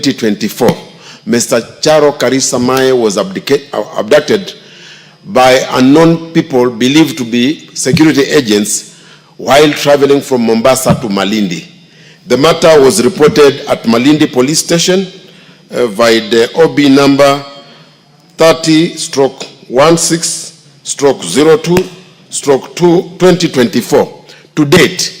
2024, Mr. Charo Karisa Mae was abducted by unknown people believed to be security agents while traveling from Mombasa to Malindi. The matter was reported at Malindi Police Station by the OB number 30/16/02/2024. To date,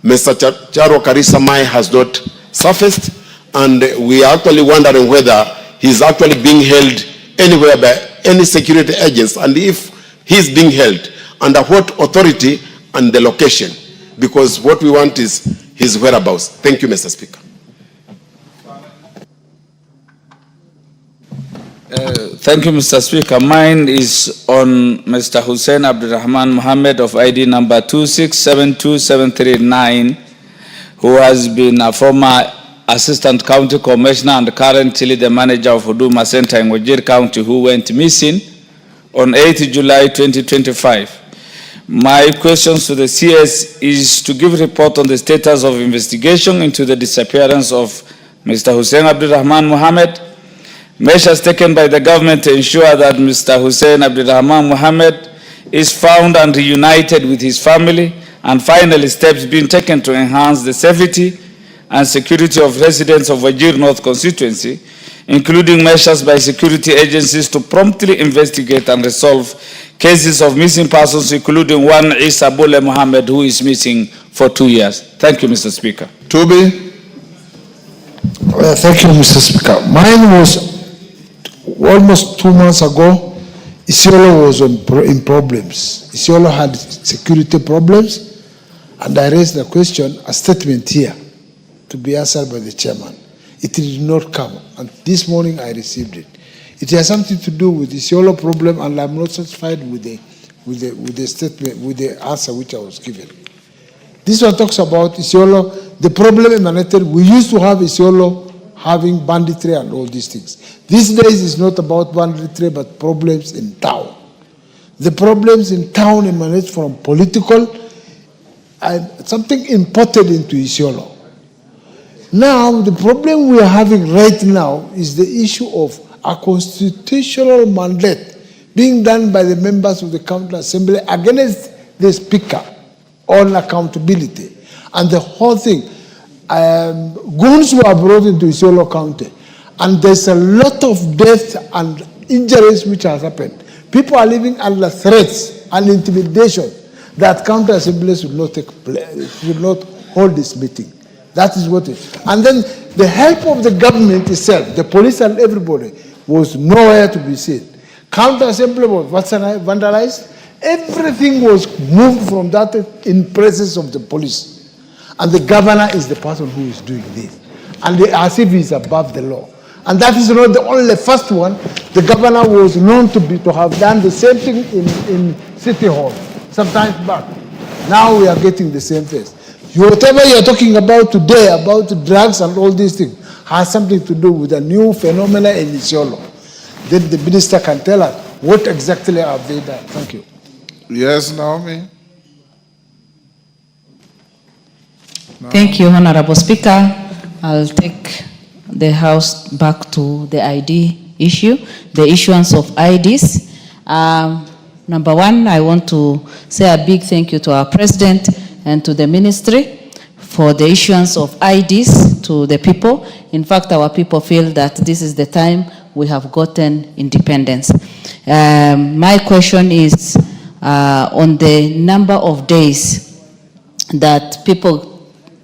Mr. Charo Karisa Mae has not surfaced, and we are actually wondering whether he's actually being held anywhere by any security agents, and if he's being held, under what authority and the location, because what we want is his whereabouts. Thank you, Mr. Speaker. Thank you, Mr. Speaker. Mine is on Mr. Hussein Abdurrahman Mohammed of ID number 2672739, who has been a former Assistant County Commissioner and currently the manager of Huduma Center in Wajir County, who went missing on 8th July 2025. My questions to the CS is to give report on the status of investigation into the disappearance of Mr. Hussein Abdurrahman Mohammed, measures taken by the government to ensure that Mr. Hussein Abdurrahman Mohammed is found and reunited with his family, and finally steps being taken to enhance the safety and security of residents of Wajir North constituency, including measures by security agencies to promptly investigate and resolve cases of missing persons, including one Isa Bule Mohammed, who is missing for 2 years. Thank you, Mr. Speaker. Toby. Thank you, Mr. Speaker. Mine was almost 2 months ago. Isiolo was in problems. Isiolo had security problems, and I raised the question, a statement here, to be answered by the chairman. It did not come, and this morning I received it. It has something to do with the Isiolo problem, and I'm not satisfied with the statement, with the answer which I was given. This one talks about Isiolo. The problem emanated. We used to have Isiolo having banditry and all these things. These days it's not about banditry, but problems in town. The problems in town emanate from political and something imported into Isiolo. Now, the problem we are having right now is the issue of a constitutional mandate being done by the members of the County Assembly against the Speaker on accountability. And the whole thing, goons were brought into Isiolo County, and there's a lot of deaths and injuries which has happened. People are living under threats and intimidation that County Assemblies should not hold this meeting. That is what it is. And then the help of the government itself, the police and everybody, was nowhere to be seen. County Assembly was vandalized. Everything was moved from that in presence of the police. And the governor is the person who is doing this. And as if he's above the law. And that is not the only first one. The governor was known to have done the same thing in City Hall some time back. Now we are getting the same thing. Whatever you're talking about today, about drugs and all these things, has something to do with a new phenomenon in Isiolo. Then the minister can tell us what exactly have they done. Thank you. Yes, Naomi. Thank you, Honorable Speaker. I'll take the House back to the ID issue, the issuance of IDs. Number one, I want to say a big thank you to our President and to the Ministry for the issuance of IDs to the people. In fact, our people feel that this is the time we have gotten independence. My question is on the number of days that people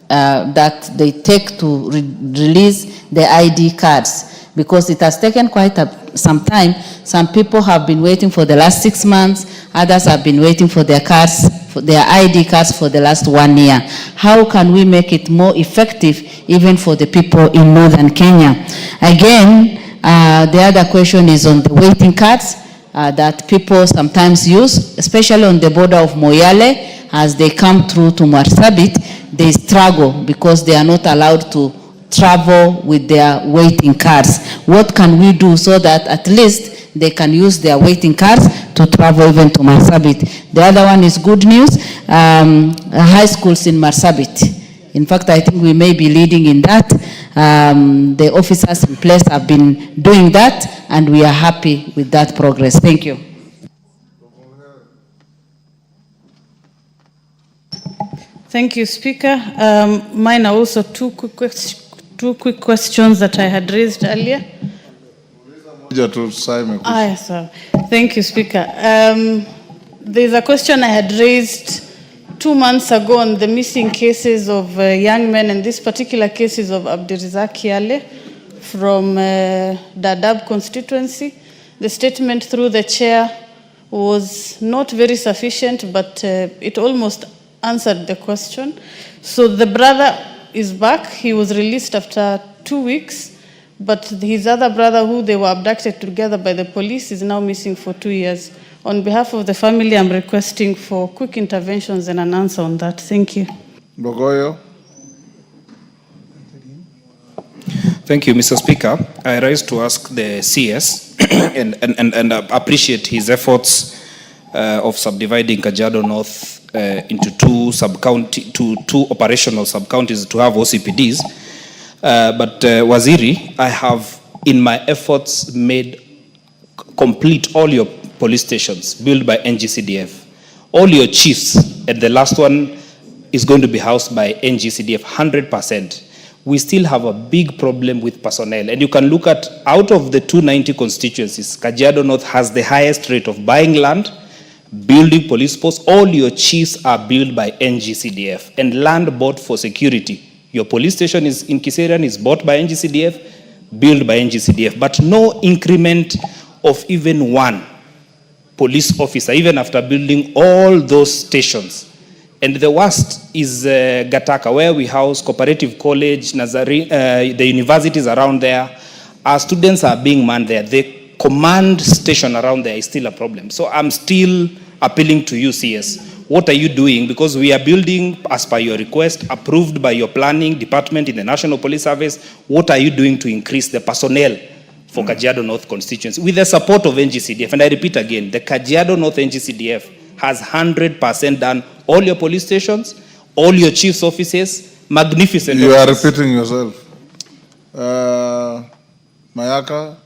that they take to release the ID cards, because it has taken quite some time. Some people have been waiting for the last 6 months, others have been waiting for their cards, for their ID cards for the last 1 year. How can we make it more effective even for the people in northern Kenya? Again, the other question is on the waiting cards that people sometimes use, especially on the border of Moyale. As they come through to Marsabit, they struggle because they are not allowed to travel with their waiting cards. What can we do so that at least they can use their waiting cards to travel even to Marsabit? The other one is good news. High schools in Marsabit, In fact, I think we may be leading in that. The officers in place have been doing that, and we are happy with that progress. Thank you. Thank you, Speaker. Mine are also two quick questions that I had raised earlier. Yes, sir. Thank you, Speaker. There's a question I had raised 2 months ago on the missing cases of young men, and this particular cases of Abductions from Dadaab constituency. The statement through the chair was not very sufficient, but it almost answered the question. So the brother is back. He was released after 2 weeks, but his other brother, who they were abducted together by the police, is now missing for 2 years. On behalf of the family, I'm requesting for quick interventions and an answer on that. Thank you. Bogoyo. Thank you, Mr. Speaker. I rise to ask the CS and appreciate his efforts of subdividing Kajiado North into two operational sub-counties to have OCPDs. But Waziri, I have in my efforts made complete all your police stations built by NGCDF. All your chiefs, and the last one is going to be housed by NGCDF 100%. We still have a big problem with personnel. And you can look at, out of the 290 constituencies, Kajiado North has the highest rate of buying land, building police posts. All your chiefs are built by NGCDF and land bought for security. Your police station is in Kiserian is bought by NGCDF, built by NGCDF, but no increment of even one police officer, even after building all those stations. And the worst is Gataka, where we house Cooperative College, the universities around there. Our students are being manned there. The command station around there is still a problem. So I'm still appealing to you, CS. What are you doing? Because we are building, as per your request, approved by your planning department in the National Police Service. What are you doing to increase the personnel for Kajiado North constituency with the support of NGCDF? And I repeat again, the Kajiado North NGCDF has 100% done all your police stations, all your chief's offices, magnificent. You are repeating yourself. Mayaka.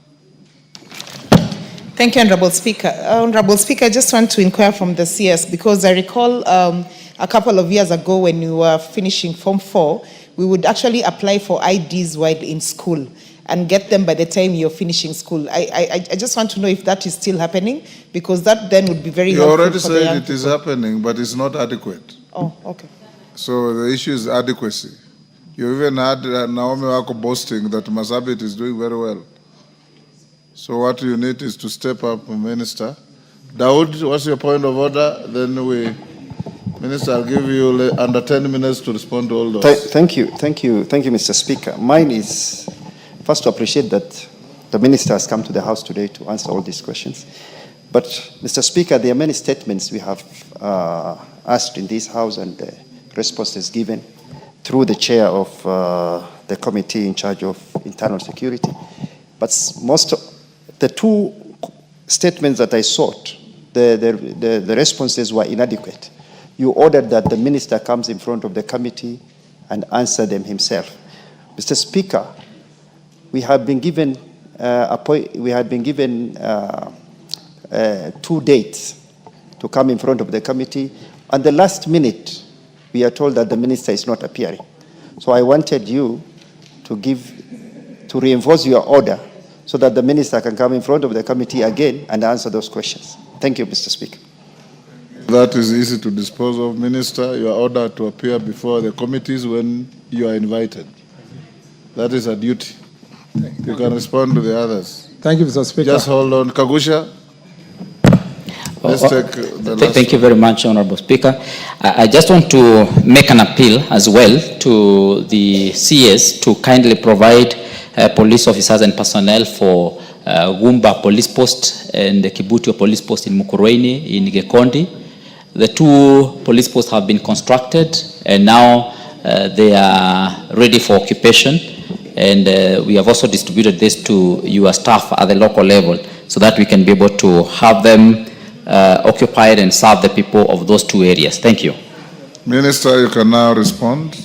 Thank you, Honorable Speaker. Honorable Speaker, I just want to inquire from the CS, because I recall a couple of years ago when you were finishing Form 4, we would actually apply for IDs while in school and get them by the time you're finishing school. I just want to know if that is still happening, because that then would be very helpful. You already said it is happening, but it's not adequate. Oh, okay. So the issue is adequacy. You even had Naomi Wako boasting that Masabit is doing very well. So what you need is to step up, Minister. Dawood, what's your point of order? Then Minister, I'll give you under 10 minutes to respond to all those. Thank you, Mr. Speaker. Mine is first to appreciate that the Minister has come to the House today to answer all these questions. But, Mr. Speaker, there are many statements we have asked in this House, and the response is given through the chair of the committee in charge of internal security. But most of the two statements that I sought, the responses were inadequate. You ordered that the Minister comes in front of the committee and answer them himself. Mr. Speaker, we have been given 2 dates to come in front of the committee. And the last minute, we are told that the Minister is not appearing. So I wanted you to reinforce your order so that the Minister can come in front of the committee again and answer those questions. Thank you, Mr. Speaker. That is easy to dispose of, Minister. You are ordered to appear before the committees when you are invited. That is a duty. You can respond to the others. Thank you, Mr. Speaker. Just hold on. Kagusha. Let's take the last. Thank you very much, Honorable Speaker. I just want to make an appeal as well to the CS to kindly provide police officers and personnel for Gumba Police Post and the Kibutio Police Post in Mukurweini in Gekondi. The two police posts have been constructed and now they are ready for occupation. And we have also distributed this to your staff at the local level so that we can be able to have them occupied and serve the people of those two areas. Thank you. Minister, you can now respond.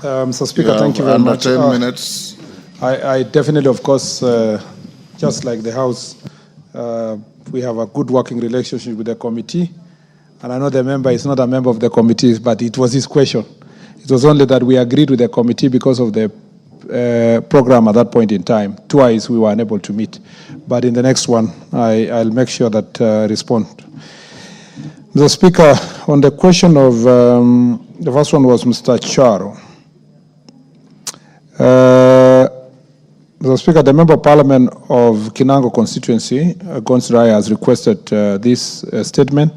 Mr. Speaker, thank you very under much. 10 minutes. I definitely, of course, just like the House, we have a good working relationship with the committee. And I know the member is not a member of the committee, but it was his question. It was only that we agreed with the committee because of the program at that point in time. Twice we were unable to meet. But in the next one, I'll make sure that respond. Mr. Speaker, on the question of, the first one was Mr. Charo. Mr. Speaker, the Member of Parliament of Kinango constituency, Genz has requested this statement.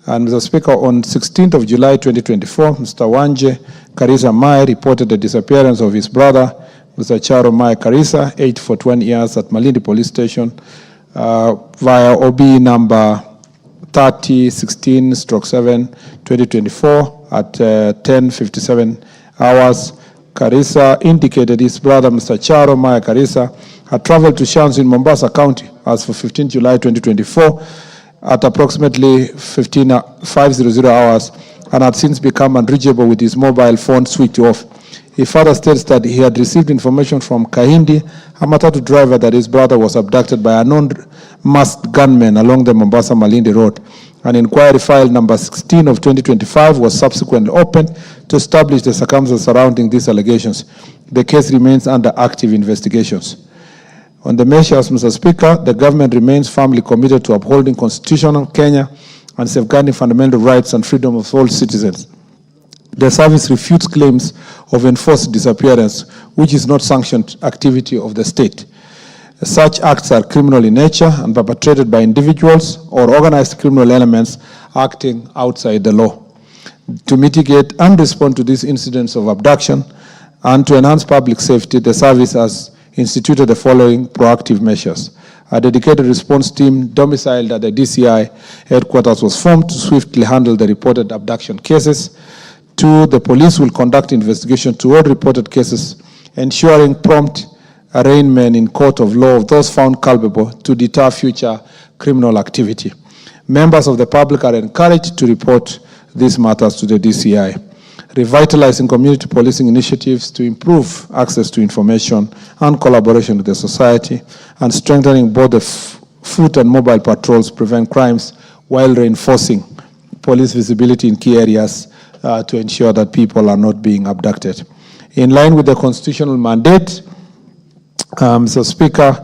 And Mr. Speaker, on 16th of July 2024, Mr. Wanje Karisa Mai reported the disappearance of his brother, Mr. Charo Mai Karisa, aged for 20 years at Malindi Police Station via OB number 3016/7/2024 at 10:57 hours. Karisa indicated his brother, Mr. Charo Mai Karisa, had traveled to Genz in Mombasa County as for 15 July 2024 at approximately 5:00 hours and had since become unreachable with his mobile phone switched off. He further states that he had received information from Kahindi, a matatu driver, that his brother was abducted by unknown masked gunmen along the Mombasa-Malindi road. An inquiry file number 16 of 2025 was subsequently opened to establish the circumstances surrounding these allegations. The case remains under active investigations. On the measures, Mr. Speaker, the government remains firmly committed to upholding constitutional Kenya and safeguarding fundamental rights and freedom of all citizens. The service refutes claims of enforced disappearance, which is not sanctioned activity of the state. Such acts are criminal in nature and perpetrated by individuals or organized criminal elements acting outside the law. To mitigate and respond to these incidents of abduction and to enhance public safety, the service has instituted the following proactive measures. A dedicated response team domiciled at the DCI headquarters was formed to swiftly handle the reported abduction cases. 2, the police will conduct investigation to all reported cases, ensuring prompt arraignment in court of law of those found culpable to deter future criminal activity. Members of the public are encouraged to report these matters to the DCI. Revitalizing community policing initiatives to improve access to information and collaboration with the society, and strengthening both the foot and mobile patrols to prevent crimes while reinforcing police visibility in key areas to ensure that people are not being abducted. In line with the constitutional mandate, Mr. Speaker,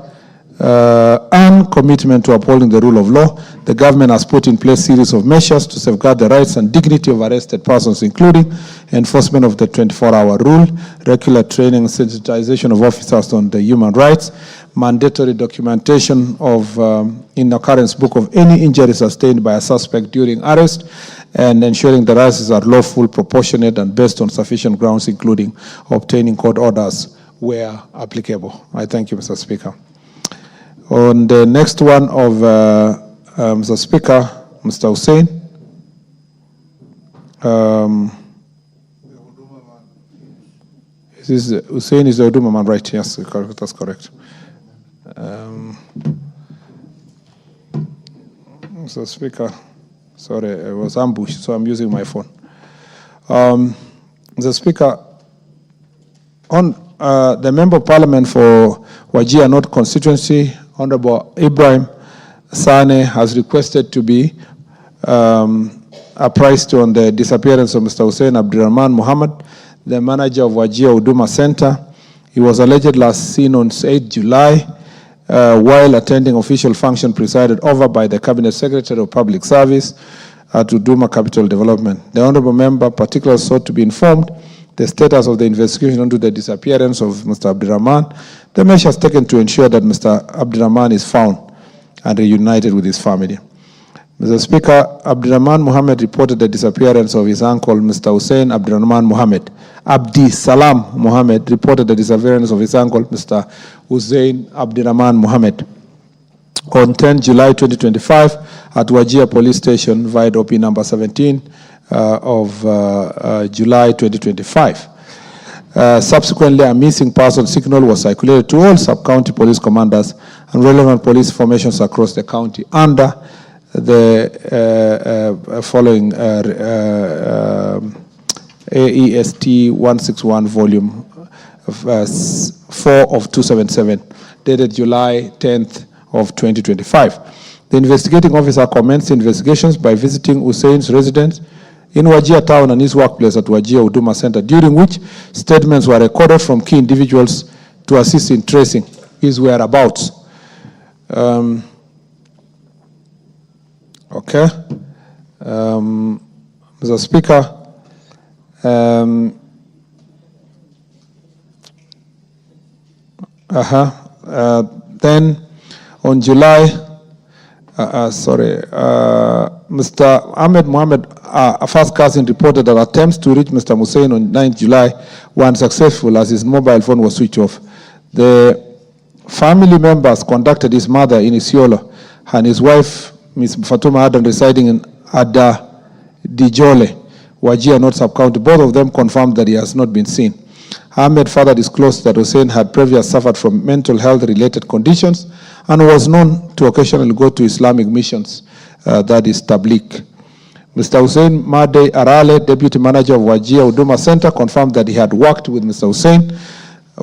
and commitment to upholding the rule of law, the government has put in place a series of measures to safeguard the rights and dignity of arrested persons, including enforcement of the 24-hour rule, regular training and sensitization of officers on the human rights, mandatory documentation of in occurrence book of any injury sustained by a suspect during arrest, and ensuring the arrests are lawful, proportionate, and based on sufficient grounds, including obtaining court orders where applicable. I thank you, Mr. Speaker. On the next one of Mr. Speaker, Mr. Hussein. Hussein is the Huduma man, right? Yes, that's correct. Mr. Speaker, sorry, I was ambushed, so I'm using my phone. Mr. Speaker, on the Member of Parliament for Wajir North constituency, Honorable Ibrahim Sane, has requested to be apprised on the disappearance of Mr. Hussein Abdurrahman Muhammad, the manager of Wajir Huduma Center. He was allegedly last seen on 8 July while attending official function presided over by the Cabinet Secretary of Public Service at Huduma Capital Development. The Honorable Member particularly sought to be informed the status of the investigation into the disappearance of Mr. Abdurrahman, the measures taken to ensure that Mr. Abdurrahman is found and reunited with his family. Mr. Speaker, Abdurrahman Muhammad reported the disappearance of his uncle, Mr. Hussein Abdurrahman Muhammad. Abdi Salam Muhammad reported the disappearance of his uncle, Mr. Hussein Abdurrahman Muhammad, on 10 July 2025 at Wajir Police Station via OP number 17 of July 2025. Subsequently, a missing person signal was circulated to all sub-county police commanders and relevant police formations across the county under the following AEST 161 volume 4 of 277, dated July 10th of 2025. The investigating officer commenced investigations by visiting Hussein's residence in Wajir town and his workplace at Wajir Huduma Center, during which statements were recorded from key individuals to assist in tracing his whereabouts. Okay. Mr. Speaker, then on July, Mr. Ahmed Mohamed, a first cousin, reported that attempts to reach Mr. Hussein on 9th July were unsuccessful as his mobile phone was switched off. The family members contacted his mother in Isiolo and his wife, Ms. Fatuma Adan, residing in Ada Dijole, Wajir North Sub-County. Both of them confirmed that he has not been seen. Ahmed further disclosed that Hussein had previously suffered from mental health-related conditions and was known to occasionally go to Islamic missions, that is Tabligh. Mr. Hussein Made Arale, Deputy Manager of Wajir Huduma Center, confirmed that he had worked with Mr. Hussein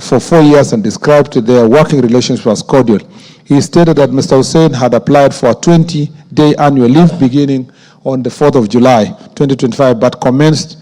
for 4 years and described their working relationship as cordial. He stated that Mr. Hussein had applied for a 20-day annual leave beginning on the 4th of July, 2025, but commenced